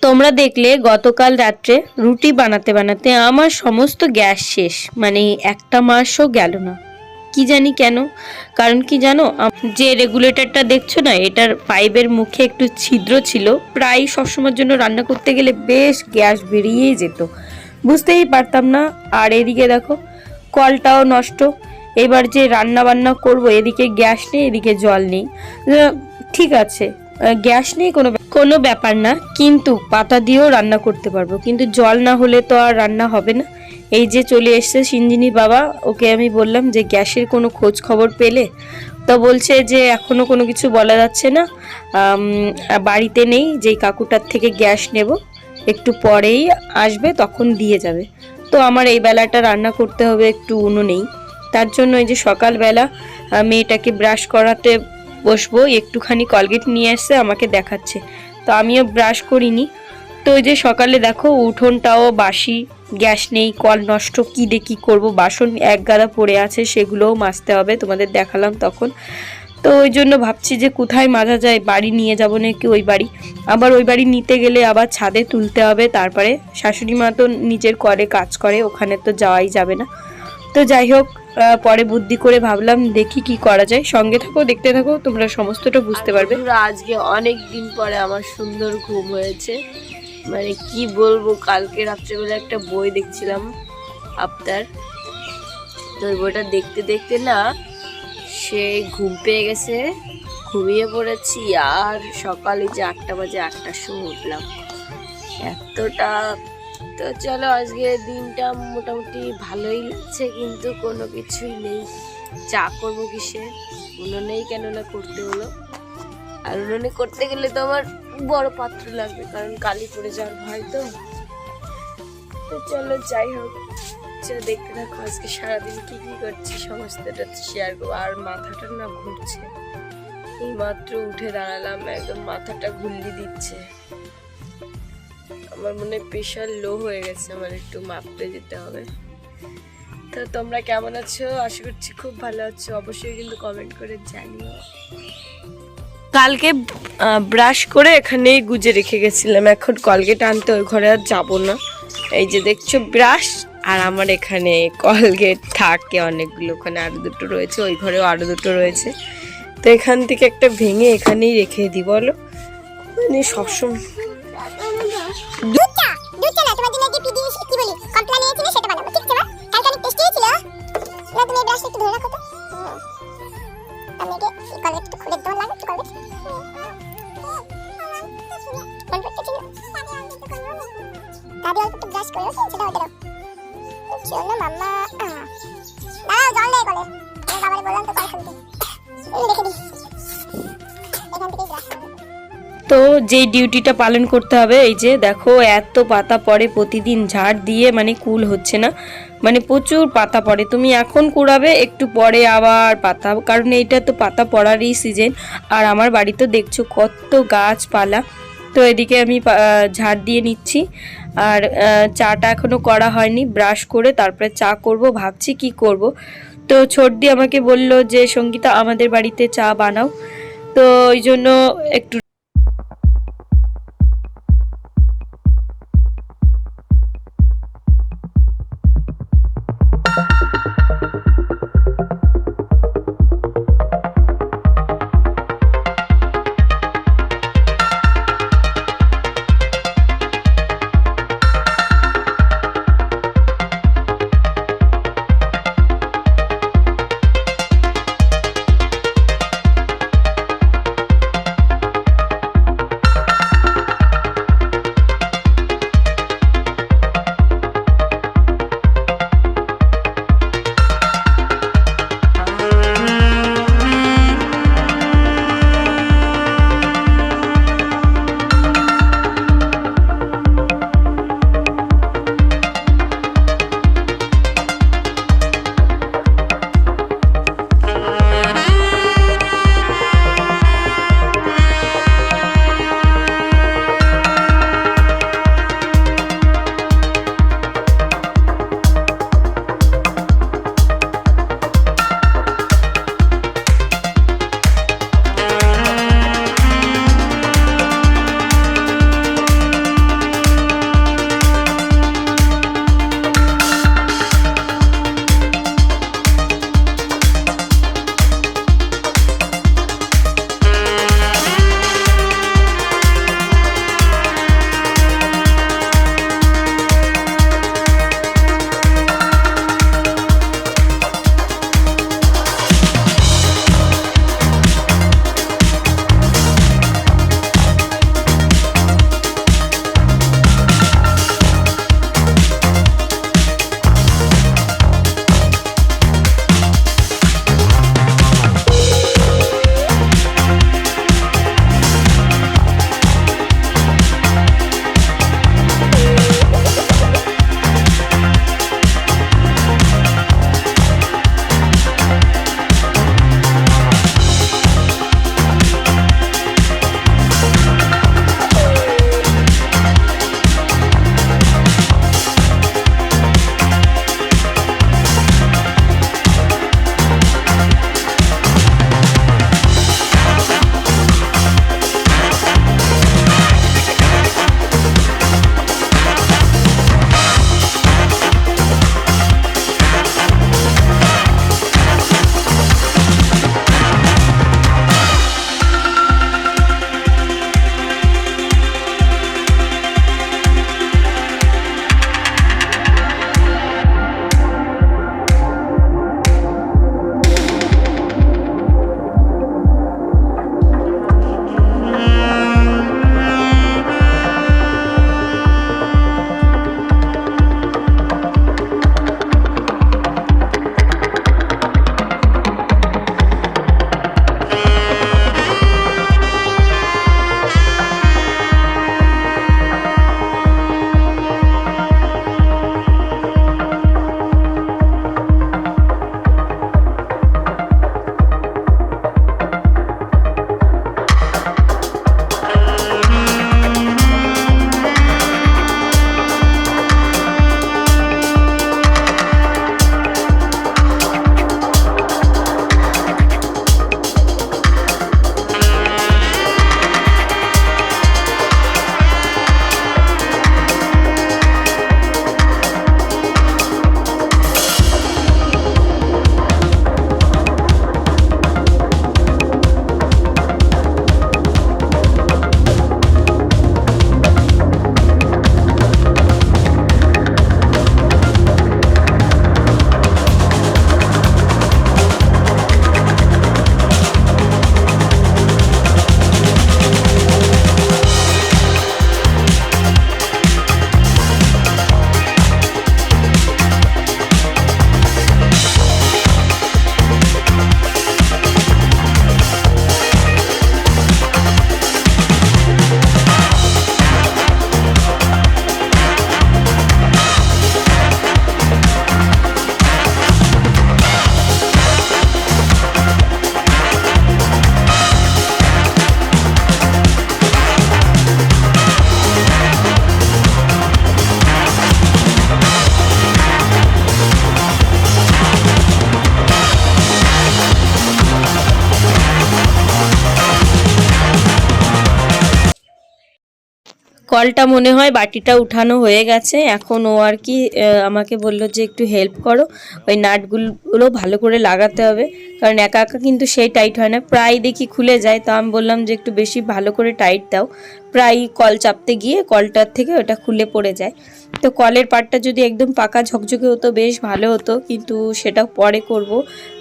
তোমরা দেখলে গতকাল রাত্রে রুটি বানাতে বানাতে আমার সমস্ত গ্যাস শেষ, মানে একটা মাসও গেল না। কি জানি কেন, কারণ কি জানো, যে রেগুলেটরটা দেখছো না, এটার পাইপের মুখে একটু ছিদ্র ছিল। প্রায় সবসময়ের জন্য রান্না করতে গেলে বেশ গ্যাস বেরিয়েই যেত, বুঝতেই পারতাম না। আর এদিকে দেখো কলটাও নষ্ট। এবার যে রান্না বান্না করব, এদিকে গ্যাস নেই, এদিকে জল নেই। ঠিক আছে, গ্যাস নেই কোনো ব্যাপার না, কিন্তু পাতা দিয়েও রান্না করতে পারবো, কিন্তু জল না হলে তো আর রান্না হবে না। এই যে চলে এসছে সিঞ্জিনি বাবা, ওকে আমি বললাম যে গ্যাসের কোনো খোঁজ খবর পেলে, তো বলছে যে এখনো কোনো কিছু বলা যাচ্ছে না, বাড়িতে নেই, যেই কাকুটার থেকে গ্যাস নেব একটু পরেই আসবে, তখন দিয়ে যাবে। তো আমার এই বেলাটা রান্না করতে হবে, একটু উনুন নেই, তার জন্য এই যে সকালবেলা মেয়েটাকে ব্রাশ করাতে বসবো, একটুখানি কলগেট নিয়ে এসে আমাকে দেখাচ্ছে, তো আমিও ব্রাশ করিনি। তো ওই যে সকালে দেখো উঠোনটাও বাসি, গ্যাস নেই, কল নষ্ট, কি দিয়ে কী করবো, বাসন এক গাদা পড়ে আছে, সেগুলোও মাজতে হবে, তোমাদের দেখালাম তখন। তো ওই জন্য ভাবছি যে কোথায় মাজা যায়, বাড়ি নিয়ে যাবো নাকি ওই বাড়ি। আবার ওই বাড়ি নিতে গেলে আবার ছাদে তুলতে হবে, তারপরে শাশুড়ি মা তো নিজের করে কাজ করে, ওখানে তো যাওয়াই যাবে না। তো যাই হোক, পরে বুদ্ধি করে ভাবলাম দেখি কি করা যায়। সঙ্গে থাকো, দেখতে থাকো, তোমরা সমস্তটা বুঝতে পারবে। আজকে অনেক দিন পরে আমার সুন্দর ঘুম হয়েছে, মানে কি বলবো, কালকে রাত্রেবেলা একটা বই দেখছিলাম আফতার, তো ওই বইটা দেখতে দেখতে না সে ঘুম পেয়ে গেছে, ঘুমিয়ে পড়েছি। আর সকালে যে 8টা বাজে, 8টার সময় উঠলাম, এতটা। তো চলো, আজকে দিনটা মোটামুটি ভালোই লাগছে, কিন্তু কোনো কিছুই নেই। চা করবো কিসে, উনুনেই কেননা করতে হলো, আর উনুনে করতে গেলে তো আমার বড় পাত্র লাগবে, কারণ কালি পড়ে যাওয়ার ভয়। তো চলো যাই হোক, চলো দেখতে থাকো আজকে সারাদিন কি কি করছি, সমস্তটা শেয়ার করবো। আর মাথাটা না ঘুরছে, এই মাত্র উঠে দাঁড়ালাম, একদম মাথাটা ঘুরলি দিচ্ছে। আমার মনে হয় প্রেশার লো হয়ে গেছে, আমার একটু মাপতে যেতে হবে। তো তোমরা কেমন আছো? আশা করছি খুব ভালো আছো, অবশ্যই কিন্তু কমেন্ট করে জানিও। কালকে ব্রাশ করে এখানেই গুজে রেখে গেছিলাম, এখন কলগেট আনতে ওই ঘরে আর যাবো না। এই যে দেখছো ব্রাশ, আর আমার এখানে কলগেট থাকে অনেকগুলো, ওখানে আরো দুটো রয়েছে, ওই ঘরেও আরো দুটো রয়েছে। তো এখান থেকে একটা ভেঙে এখানেই রেখে দিই, বলো, মানে সবসময় তো যে ডিউটিটা পালন করতে হবে, এই যে দেখো এত পাতা পড়ে প্রতিদিন, ঝাড় দিয়ে মানে কুল হচ্ছে না, মানে প্রচুর পাতা পড়ে। তুমি এখন কুড়াবে, একটু পরে আবার পাতা, কারণ এইটা তো পাতা পড়ারই সিজন। আর আমার বাড়িতে দেখছো কত গাছপালা। তো এদিকে আমি ঝাড় দিয়ে নিচ্ছি, আর চাটা এখনো করা হয়নি, ব্রাশ করে তারপরে চা করব, ভাবছি কি করব। তো ছোটদি আমাকে বলল যে সঙ্গীতা আমাদের বাড়িতে চা বানাও, তো ওই জন্য একটু কলটা মনে হয় বাটিটা উঠানো হয়ে গেছে। এখন ও আর কি আমাকে বললো যে একটু হেল্প করো, ওই নাটগুলো ভালো করে লাগাতে হবে, কারণ একা একা কিন্তু সেই টাইট হয় না, প্রায় দেখি খুলে যায়। তো আমি বললাম যে একটু বেশি ভালো করে টাইট দাও, প্রায় কল চাপতে গিয়ে কলটার থেকে ওটা খুলে পড়ে যায়। তো কলের পাটটা যদি একদম পাকা ঝকঝকে হতো বেশ ভালো হতো, কিন্তু সেটা পরে করব।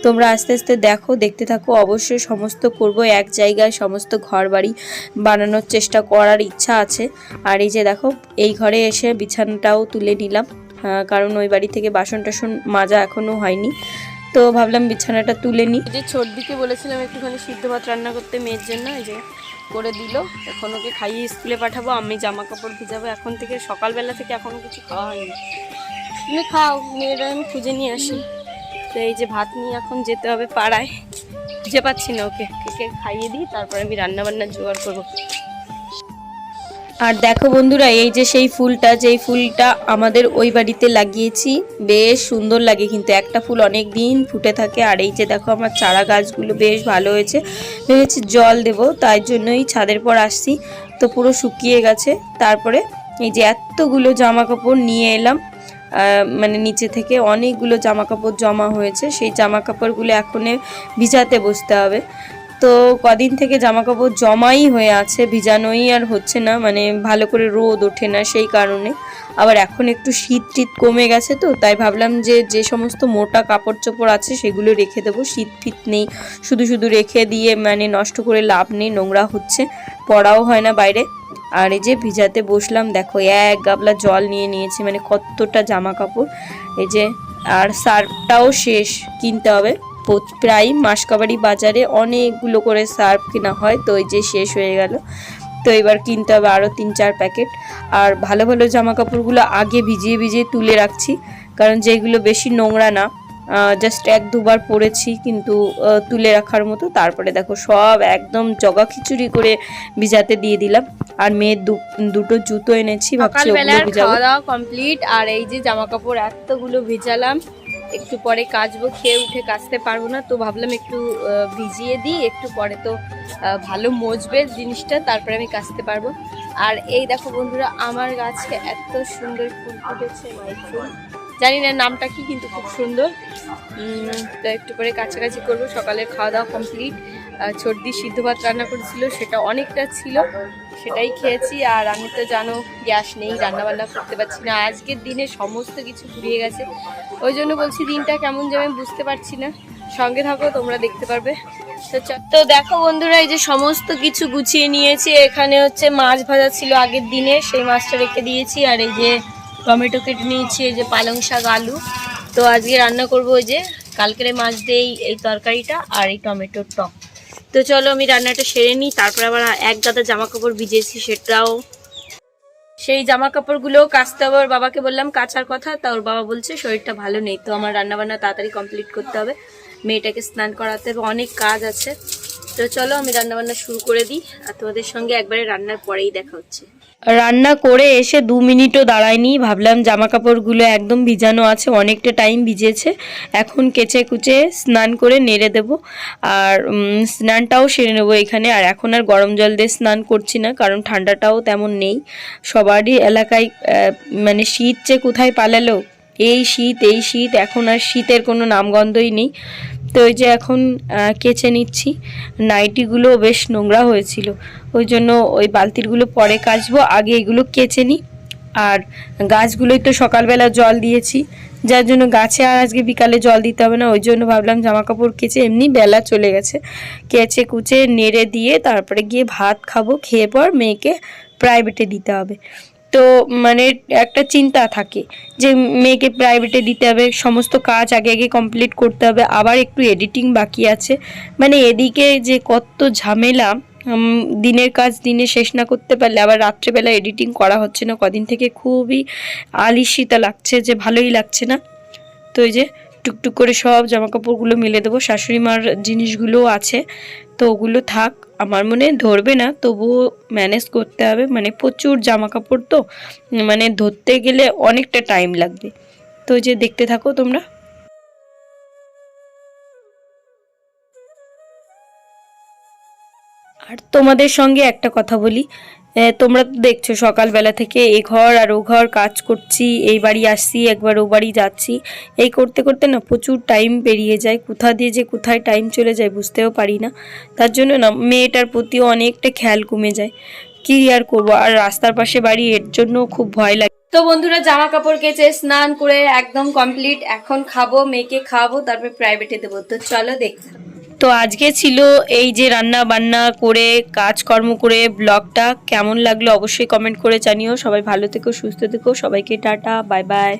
তোমরা আস্তে আস্তে দেখো, দেখতে থাকো। অবশ্যই সমস্ত করব, এক জায়গায় সমস্ত ঘর বাড়ি বানানোর চেষ্টা করার ইচ্ছা আছে। আর এই যে দেখো, এই ঘরে এসে বিছানাটাও তুলে নিলাম, কারণ ওই বাড়ি থেকে বাসন টাসন মাজা এখনও হয়নি, তো ভাবলাম বিছানাটা তুলে নিই। যে ছোটদিকে বলেছিলাম একটুখানি সিদ্ধ ভাত রান্না করতে মেয়ের জন্য, এই যে করে দিল। এখন ওকে খাইয়ে স্কুলে পাঠাবো, আমি জামা কাপড় ভিজাবো। এখন থেকে সকালবেলা থেকে এখনও কিছু খাওয়া হয়নি। তুমি খাও, মেয়েরা আমি খুঁজে নিয়ে আসি। তো এই যে ভাত নিয়ে এখন যেতে হবে পাড়ায়, খুঁজে পাচ্ছি না ওকে, কেকে খাইয়ে দিই, তারপরে আমি রান্নাবান্নার জোগাড় করবো। আর দেখো বন্ধুরা, এই যে সেই ফুলটা, যেই ফুলটা আমাদের ওই বাড়িতে লাগিয়েছি, বেশ সুন্দর লাগে কিন্তু, একটা ফুল অনেক দিন ফুটে থাকে। আর এই যে দেখো আমার চারা গাছগুলো বেশ ভালো হয়েছে, ভেবেছি জল দেব, তাই জন্যই ছাদের পর আসছি। তো পুরো শুকিয়ে গেছে। তারপরে এই যে এতগুলো জামা কাপড় নিয়ে এলাম, মানে নিচে থেকে অনেকগুলো জামা কাপড় জমা হয়েছে, সেই জামা কাপড়গুলো এখন ভিজাতে বসতে হবে। তো কদিন থেকে জামা কাপড় জমাই হয়ে আছে, ভিজানোই আর হচ্ছে না, মানে ভালো করে রোদ ওঠে না, সেই কারণে। আবার এখন একটু শীত টিত কমে গেছে, তো তাই ভাবলাম যে যে সমস্ত মোটা কাপড় চোপড় আছে সেগুলো রেখে দেবো, শীত ফিত নেই, শুধু শুধু রেখে দিয়ে মানে নষ্ট করে লাভ নেই, নোংরা হচ্ছে, পড়াও হয় না বাইরে। আর এই যে ভিজাতে বসলাম, দেখো এক গাবলা জল নিয়ে নিয়েছি, মানে কতটা জামা কাপড়। এই যে আর সার্ফটাও শেষ, কিনতে হবে। প্রায় মাসকাবাড়ি বাজারে অনেকগুলো করে সার্ফ কেনা হয়, তো ওই যে শেষ হয়ে গেল, তো এবার কিনতে হবে আরও 3-4 প্যাকেট। আর ভালো ভালো জামা কাপড়গুলো আগে ভিজিয়ে ভিজিয়ে তুলে রাখছি, কারণ যেগুলো বেশি নোংরা না, জাস্ট 1-2 বার পরেছি, কিন্তু তুলে রাখার মতো। তারপরে দেখো সব একদম জগা খিচুড়ি করে ভিজাতে দিয়ে দিলাম। আর মেয়ের দুটো জুতো এনেছি, ভাবছি ওগুলো ভিজাবো। খাওয়া দাওয়া কমপ্লিট, আর এই যে জামা কাপড় এতগুলো ভিজালাম, একটু পরে কাচবো, খেয়ে উঠে কাচতে পারবো না, তো ভাবলাম একটু ভিজিয়ে দিই, একটু পরে তো ভালো মজবে জিনিসটা, তারপরে আমি কাচতে পারবো। আর এই দেখো বন্ধুরা, আমার গাছে এত সুন্দর ফুল ফুটেছে, মাইক ফুল, জানি না নামটা কি, কিন্তু খুব সুন্দর। তো একটু পরে কাছাকাছি করবো। সকালের খাওয়া দাওয়া কমপ্লিট, সর্দি সিদ্ধ ভাত রান্না করেছিল, সেটা অনেকটা ছিল, সেটাই খেয়েছি। আর আমি তো জানো গ্যাস নেই, রান্নাবান্না করতে পারছি না, আজকের দিনে সমস্ত কিছু ফুরিয়ে গেছে, ওই জন্য বলছি দিনটা কেমন যাবে বুঝতে পারছি না। সঙ্গে থাকো, তোমরা দেখতে পারবে। তো দেখো বন্ধুরা, এই যে সমস্ত কিছু গুছিয়ে নিয়েছি। এখানে হচ্ছে মাছ ভাজা ছিল আগের দিনে, সেই মাছটা রেখে দিয়েছি। আর এই যে টমেটো কেটে নিয়েছি, এই যে পালং শাক, আলু। তো আজকে রান্না করবো ওই যে কালকের মাছ দিয়ে এই তরকারিটা আর এই টমেটোর টক। তো চলো আমি রান্নাটা সেরে নিই, তারপর আবার এক গাদা জামা কাপড় ভিজেছি, সেটাও, সেই জামা কাপড়গুলোও কাচতে হবে। ওর বাবাকে বললাম কাচার কথা, তা ওর বাবা বলছে শরীরটা ভালো নেই, তো আমার রান্নাবান্না তাড়াতাড়ি কমপ্লিট করতে হবে, মেয়েটাকে স্নান করাতে হবে, অনেক কাজ আছে। তো চলো আমি রান্নাবান্না শুরু করে দিই, আর তোমাদের সঙ্গে একবারে রান্নার পরেই দেখা হচ্ছে। রান্না করে এসে 2 মিনিটও দাঁড়ায়নি, ভাবলাম জামা কাপড়গুলো একদম ভিজানো আছে, অনেকটা টাইম ভিজেছে, এখন কেচে কুচে স্নান করে নেড়ে দেব। আর স্নানটাও সেরে নেবো এখানে। আর এখন আর গরম জল দিয়ে স্নান করছি না, কারণ ঠান্ডাটাও তেমন নেই, সবারই এলাকায় মানে শীত যে কোথায় পালালো, এই শীত এই শীত, এখন আর শীতের কোনো নামগন্ধই নেই। তো ওই যে এখন কেচে নিচ্ছি, নাইটিগুলো বেশ নোংরা হয়েছিল, ওই জন্য ওই বালতিরগুলো পরে কাচবো, আগে এগুলো কেচে নিই। আর গাছগুলোই তো সকালবেলা জল দিয়েছি, যার জন্য গাছে আর আজকে বিকালে জল দিতে হবে না, ওই জন্য ভাবলাম জামা কাপড় কেচে, এমনি বেলা চলে গেছে, কেচে কুচে নেড়ে দিয়ে তারপরে গিয়ে ভাত খাবো, খেয়ে পর মেয়েকে প্রাইভেটে দিতে হবে। তো মানে একটা চিন্তা থাকে যে মেয়েকে প্রাইভেটে দিতে হবে, সমস্ত কাজ আগে আগে কমপ্লিট করতে হবে, আবার একটু এডিটিং বাকি আছে, মানে এদিকে যে কত ঝামেলা, দিনের কাজ দিনে শেষ না করতে পারলে আবার রাত্রেবেলা এডিটিং করা হচ্ছে না কদিন থেকে, খুবই আলিশিতা লাগছে, যে ভালোই লাগছে না। তো এই যে টুকটুক করে সব জামা কাপড়গুলো মিলে দেবো, শাশুড়ি মার জিনিসগুলোও আছে, তো ওগুলো থাক, আমার মনে ধরবে না, তবুও ম্যানেজ করতে হবে, মানে প্রচুর জামা কাপড়, তো মানে ধরতে গেলে অনেকটা টাইম লাগবে। তো যে দেখতে থাকো তোমরা। আর তোমাদের সঙ্গে একটা কথা বলি, তোমরা তো দেখছো সকালবেলা থেকে এ ঘর আর ও ঘর কাজ করছি, এই বাড়ি আসছি, একবার ও বাড়ি যাচ্ছি, এই করতে করতে না প্রচুর টাইম পেরিয়ে যায়, কোথা দিয়ে যে কোথায় টাইম চলে যায় বুঝতেও পারি না। তার জন্য না মেয়েটার প্রতিও অনেকটা খেয়াল কমে যায়। কি আর করবো, আর রাস্তার পাশে বাড়ি, এর জন্য খুব ভয় লাগে। তো বন্ধুরা, জামা কাপড় কেচে স্নান করে একদম কমপ্লিট, এখন খাবো, মেয়েকে খাবো, তারপর প্রাইভেটে দেবো। তো চলো দেখতে। তো আজকে ছিল এই যে রান্না বান্না করে কাজকর্ম করে ব্লগটা কেমন লাগলো অবশ্যই কমেন্ট করে জানিও। সবাই ভালো থেকো, সুস্থ থেকো, সবাইকে টাটা, বাই বাই।